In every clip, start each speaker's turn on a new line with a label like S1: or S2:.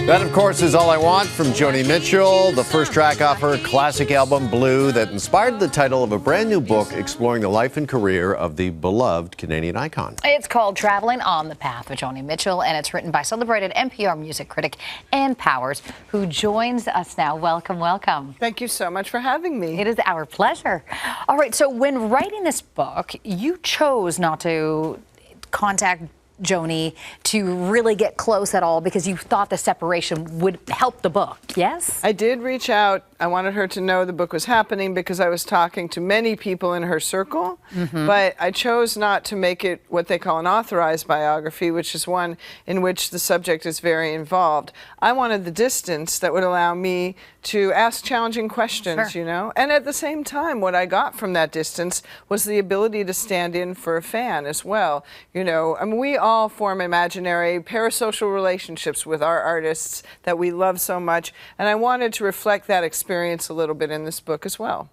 S1: That, of course, is All I Want from Joni Mitchell, the first track off her classic album, Blue, that inspired the title of a brand new book exploring the life and career of the beloved Canadian icon.
S2: It's called Traveling on the Path of Joni Mitchell, and it's written by celebrated NPR music critic Ann Powers, who joins us now. Welcome, welcome.
S3: Thank you so much for having me.
S2: It is our pleasure. All right, so when writing this book, you chose not to contact Joni to really get close at all because you thought the separation would help the book, yes?
S3: I did reach out. I wanted her to know the book was happening because I was talking to many people in her circle, but I chose not to make it what they call an authorized biography, which is one in which the subject is very involved. I wanted the distance that would allow me to ask challenging questions, you know, and at the same time, what I got from that distance was the ability to stand in for a fan as well. You know, I mean, we all form imaginary parasocial relationships with our artists that we love so much, and I wanted to reflect that experience a little bit in this book as well.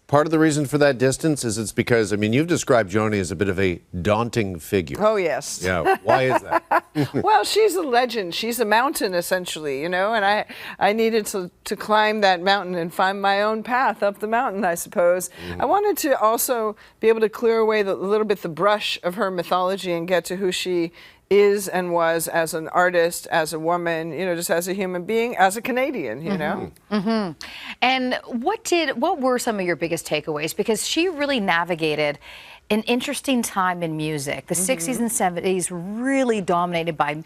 S1: Part of the reason for that distance is it's because, I mean, you've described Joni as a bit of a daunting figure.
S3: Oh, yes.
S1: Yeah, why is that?
S3: Well, she's a legend. She's a mountain, essentially, you know, and I needed to climb that mountain and find my own path up the mountain, I suppose. I wanted to also be able to clear away a little bit the brush of her mythology and get to who she is and was as an artist, as a woman, you know, just as a human being, as a Canadian, you know.
S2: And what were some of your biggest takeaways? Because she really navigated an interesting time in music. The 60s and 70s really dominated by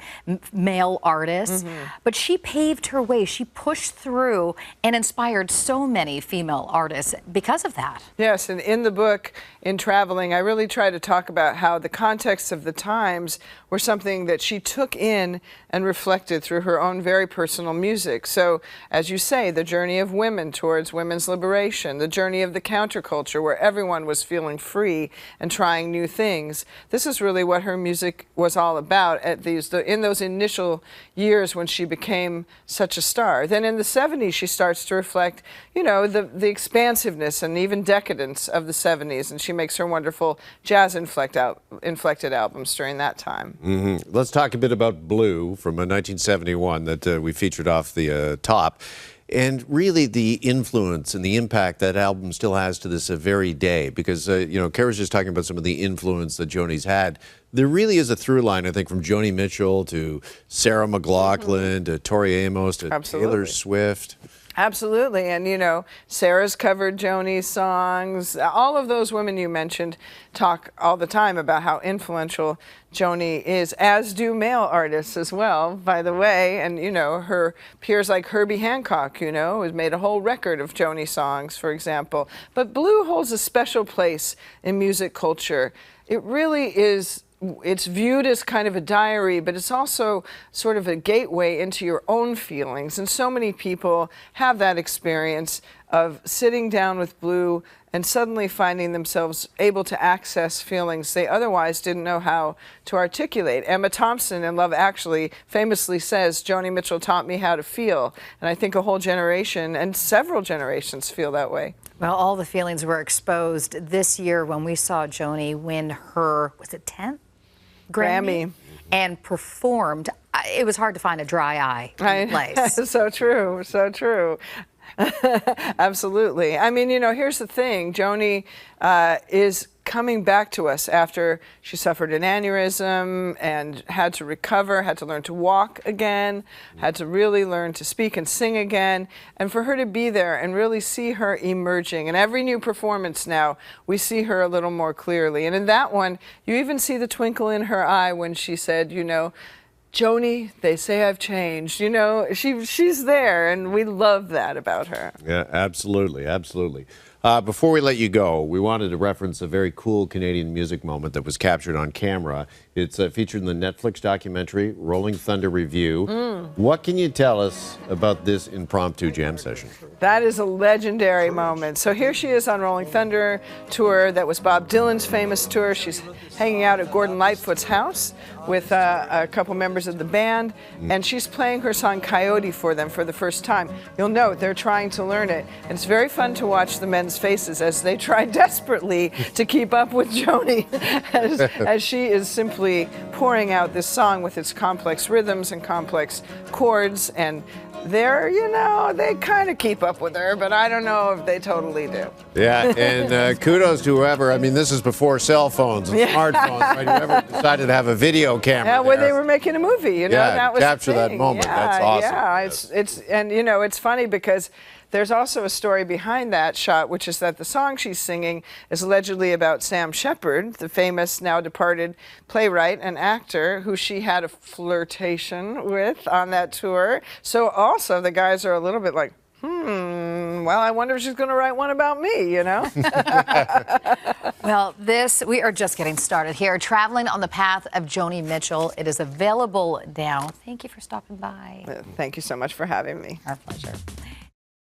S2: male artists, but she paved her way. She pushed through and inspired so many female artists because of that.
S3: Yes, and in the book, in Traveling, I really try to talk about how the context of the times were something that she took in and reflected through her own very personal music. So, as you say, the journey of women towards women's liberation, the journey of the counterculture where everyone was feeling free and trying new things. This is really what her music was all about in those initial years when she became such a star. Then in the 70s, she starts to reflect, you know, the expansiveness and even decadence of the 70s, and she makes her wonderful jazz-inflected albums during that time.
S1: Let's talk a bit about Blue from 1971 that we featured off the top. And really the influence and the impact that album still has to this very day, because, you know, Kara's just talking about some of the influence that Joni's had. There really is a through line, I think, from Joni Mitchell to Sarah McLachlan to Tori Amos to Taylor Swift.
S3: Absolutely, and you know, Sarah's covered Joni's songs. All of those women you mentioned talk all the time about how influential Joni is, as do male artists as well, by the way. And you know, her peers like Herbie Hancock, you know, has made a whole record of Joni songs, for example. But Blue holds a special place in music culture. It really is. It's viewed as kind of a diary, but it's also sort of a gateway into your own feelings. And so many people have that experience of sitting down with Blue and suddenly finding themselves able to access feelings they otherwise didn't know how to articulate. Emma Thompson in Love Actually famously says, "Joni Mitchell taught me how to feel." And I think a whole generation and several generations feel that way.
S2: Well, all the feelings were exposed this year when we saw Joni win her, was it 10th? Grammy, and performed. It was hard to find a dry eye in place.
S3: So true, so true. Absolutely. I mean, you know, here's the thing. Joni is coming back to us after she suffered an aneurysm and had to recover, had to learn to walk again, had to really learn to speak and sing again. And for her to be there and really see her emerging. And every new performance now, we see her a little more clearly. And in that one, you even see the twinkle in her eye when she said, you know, "Joni, they say I've changed." You know, she's there, and we love that about her.
S1: Yeah, absolutely, absolutely. Before we let you go, we wanted to reference a very cool Canadian music moment that was captured on camera. It's featured in the Netflix documentary, Rolling Thunder Review. What can you tell us about this impromptu jam session?
S3: That is a legendary moment. So here she is on Rolling Thunder tour. That was Bob Dylan's famous tour. She's hanging out at Gordon Lightfoot's house with a couple members of the band, and she's playing her song Coyote for them for the first time. You'll note they're trying to learn it, and it's very fun to watch the men's faces as they try desperately to keep up with Joni, as she is simply pouring out this song with its complex rhythms and complex chords, and they're, you know, they kind of keep up with her, but I don't know if they totally do.
S1: Yeah, and kudos to whoever. I mean, this is before cell phones and smartphones, right? Whoever decided to have a video camera.
S3: Yeah, where
S1: there.
S3: they were making a movie, you know,
S1: Yeah,
S3: that was
S1: capture
S3: the
S1: that
S3: thing.
S1: moment.
S3: Yeah,
S1: That's awesome.
S3: Yeah, it's and you know, it's funny because there's also a story behind that shot, which is that the song she's singing is allegedly about Sam Shepard, the famous now departed playwright and actor who she had a flirtation with on that tour. So also the guys are a little bit like, well, I wonder if she's going to write one about me, you know?
S2: Well, we are just getting started here. Traveling on the Path of Joni Mitchell. It is available now. Thank you for stopping by.
S3: Thank you so much for having me.
S2: Our pleasure.